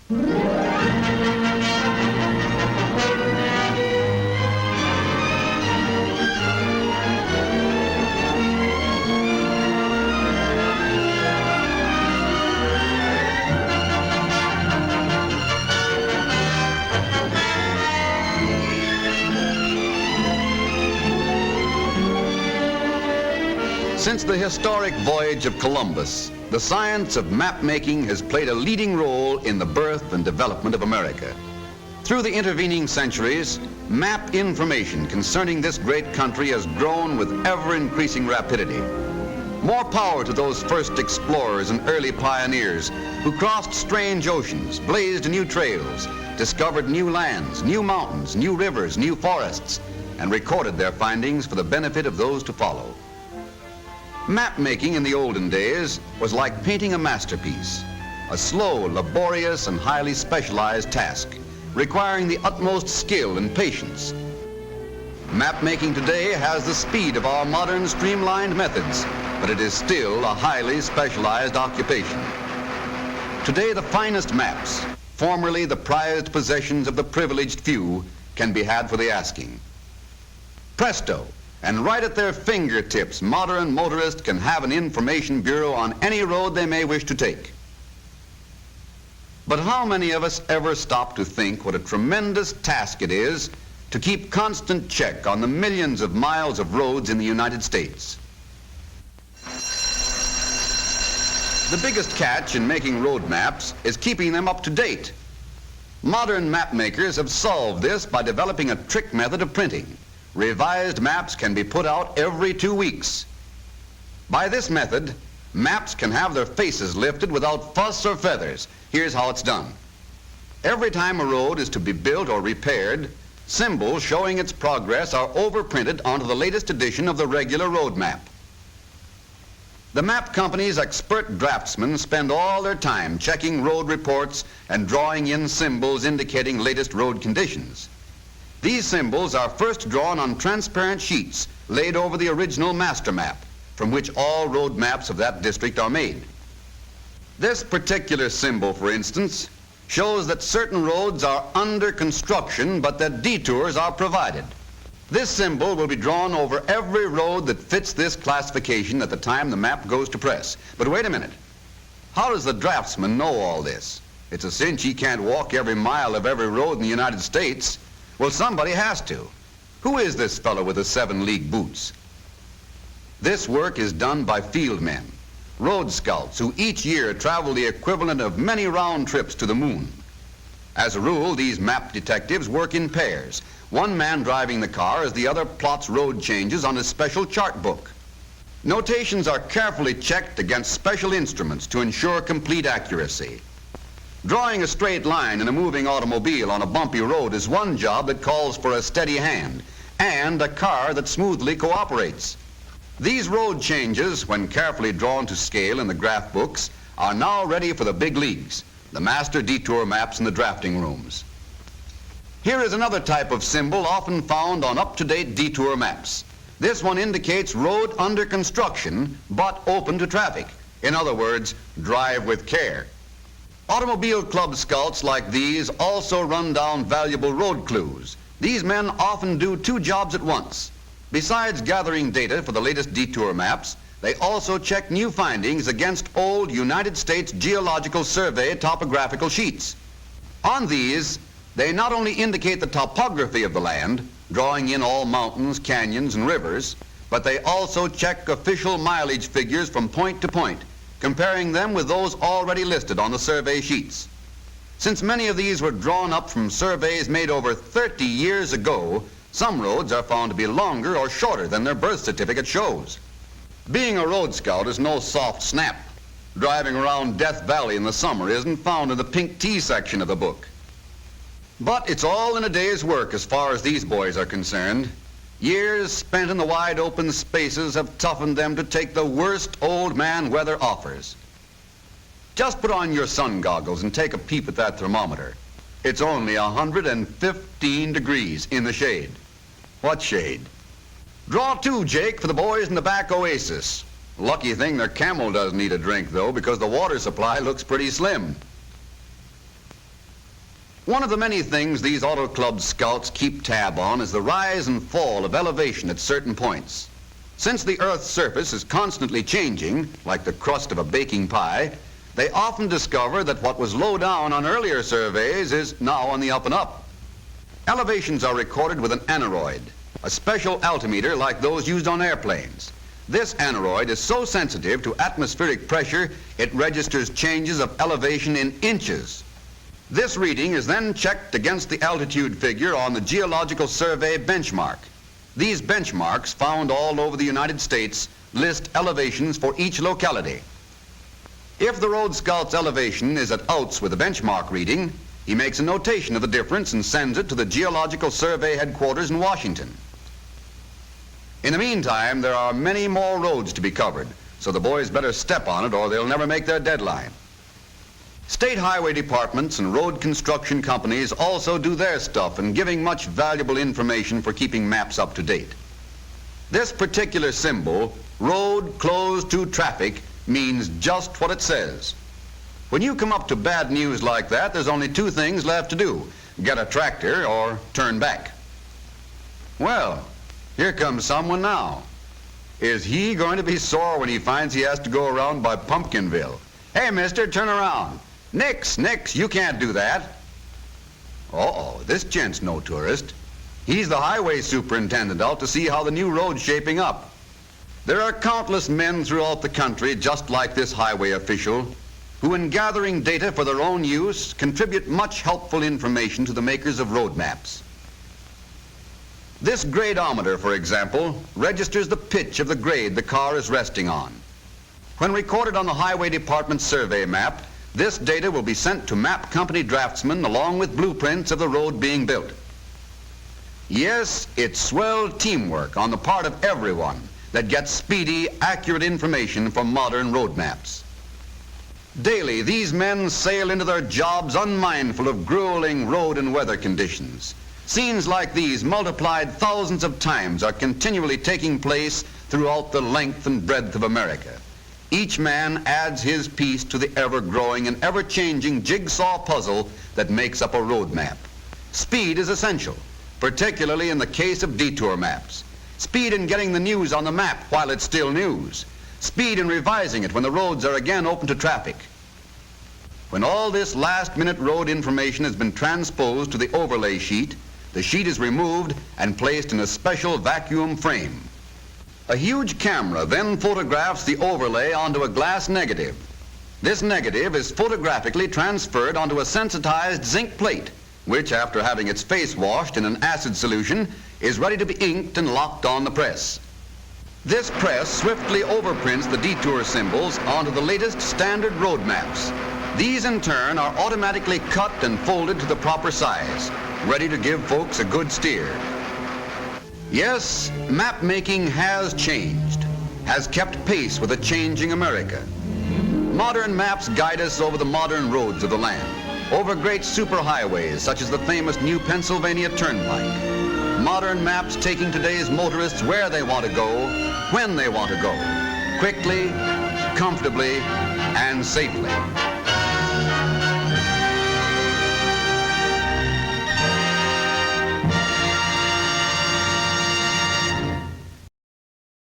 Since the historic voyage of Columbus, the science of map making has played a leading role in the birth and development of America. Through the intervening centuries, map information concerning this great country has grown with ever-increasing rapidity. More power to those first explorers and early pioneers who crossed strange oceans, blazed new trails, discovered new lands, new mountains, new rivers, new forests, and recorded their findings for the benefit of those to follow. Map making in the olden days was like painting a masterpiece, a slow, laborious, and highly specialized task, requiring the utmost skill and patience. Map making today has the speed of our modern streamlined methods, but it is still a highly specialized occupation. Today, the finest maps, formerly the prized possessions of the privileged few, can be had for the asking. Presto! And right at their fingertips, modern motorists can have an information bureau on any road they may wish to take. But how many of us ever stop to think what a tremendous task it is to keep constant check on the millions of miles of roads in the United States? The biggest catch in making road maps is keeping them up to date. Modern map makers have solved this by developing a trick method of printing. Revised maps can be put out every 2 weeks. By this method, maps can have their faces lifted without fuss or feathers. Here's how it's done. Every time a road is to be built or repaired, symbols showing its progress are overprinted onto the latest edition of the regular road map. The map company's expert draftsmen spend all their time checking road reports and drawing in symbols indicating latest road conditions. These symbols are first drawn on transparent sheets laid over the original master map, from which all road maps of that district are made. This particular symbol, for instance, shows that certain roads are under construction, but that detours are provided. This symbol will be drawn over every road that fits this classification at the time the map goes to press. But wait a minute. How does the draftsman know all this? It's a cinch he can't walk every mile of every road in the United States. Well, somebody has to. Who is this fellow with the 7-league boots? This work is done by field men, road scouts who each year travel the equivalent of many round trips to the moon. As a rule, these map detectives work in pairs, one man driving the car as the other plots road changes on his special chart book. Notations are carefully checked against special instruments to ensure complete accuracy. Drawing a straight line in a moving automobile on a bumpy road is one job that calls for a steady hand and a car that smoothly cooperates. These road changes, when carefully drawn to scale in the graph books, are now ready for the big leagues, the master detour maps in the drafting rooms. Here is another type of symbol often found on up-to-date detour maps. This one indicates road under construction, but open to traffic. In other words, drive with care. Automobile club scouts like these also run down valuable road clues. These men often do 2 jobs at once. Besides gathering data for the latest detour maps, they also check new findings against old United States Geological Survey topographical sheets. On these, they not only indicate the topography of the land, drawing in all mountains, canyons, and rivers, but they also check official mileage figures from point to point, comparing them with those already listed on the survey sheets. Since many of these were drawn up from surveys made over 30 years ago, some roads are found to be longer or shorter than their birth certificate shows. Being a road scout is no soft snap. Driving around Death Valley in the summer isn't found in the pink tea section of the book. But it's all in a day's work as far as these boys are concerned. Years spent in the wide open spaces have toughened them to take the worst old man weather offers. Just put on your sun goggles and take a peep at that thermometer. It's only 115 degrees in the shade. What shade? Draw 2, Jake, for the boys in the back oasis. Lucky thing their camel doesn't need a drink, though, because the water supply looks pretty slim. One of the many things these Auto Club scouts keep tab on is the rise and fall of elevation at certain points. Since the Earth's surface is constantly changing, like the crust of a baking pie, they often discover that what was low down on earlier surveys is now on the up and up. Elevations are recorded with an aneroid, a special altimeter like those used on airplanes. This aneroid is so sensitive to atmospheric pressure, it registers changes of elevation in inches. This reading is then checked against the altitude figure on the Geological Survey benchmark. These benchmarks, found all over the United States, list elevations for each locality. If the road scout's elevation is at outs with the benchmark reading, he makes a notation of the difference and sends it to the Geological Survey headquarters in Washington. In the meantime, there are many more roads to be covered, so the boys better step on it or they'll never make their deadline. State highway departments and road construction companies also do their stuff in giving much valuable information for keeping maps up to date. This particular symbol, road closed to traffic, means just what it says. When you come up to bad news like that, there's only two things left to do: get a tractor or turn back. Well, here comes someone now. Is he going to be sore when he finds he has to go around by Pumpkinville? Hey, mister, turn around. Nix, you can't do that. Uh-oh, this gent's no tourist. He's the highway superintendent out to see how the new road's shaping up. There are countless men throughout the country just like this highway official who, in gathering data for their own use, contribute much helpful information to the makers of road maps. This gradometer, for example, registers the pitch of the grade the car is resting on. When recorded on the Highway Department's survey map, this data will be sent to map company draftsmen along with blueprints of the road being built. Yes, it's swell teamwork on the part of everyone that gets speedy, accurate information from modern road maps. Daily, these men sail into their jobs unmindful of grueling road and weather conditions. Scenes like these, multiplied thousands of times, are continually taking place throughout the length and breadth of America. Each man adds his piece to the ever-growing and ever-changing jigsaw puzzle that makes up a road map. Speed is essential, particularly in the case of detour maps. Speed in getting the news on the map while it's still news. Speed in revising it when the roads are again open to traffic. When all this last-minute road information has been transposed to the overlay sheet, the sheet is removed and placed in a special vacuum frame. A huge camera then photographs the overlay onto a glass negative. This negative is photographically transferred onto a sensitized zinc plate, which, after having its face washed in an acid solution, is ready to be inked and locked on the press. This press swiftly overprints the detour symbols onto the latest standard road maps. These, in turn, are automatically cut and folded to the proper size, ready to give folks a good steer. Yes, map making has changed, has kept pace with a changing America. Modern maps guide us over the modern roads of the land, over great superhighways such as the famous New Pennsylvania Turnpike. Modern maps taking today's motorists where they want to go, when they want to go, quickly, comfortably, and safely.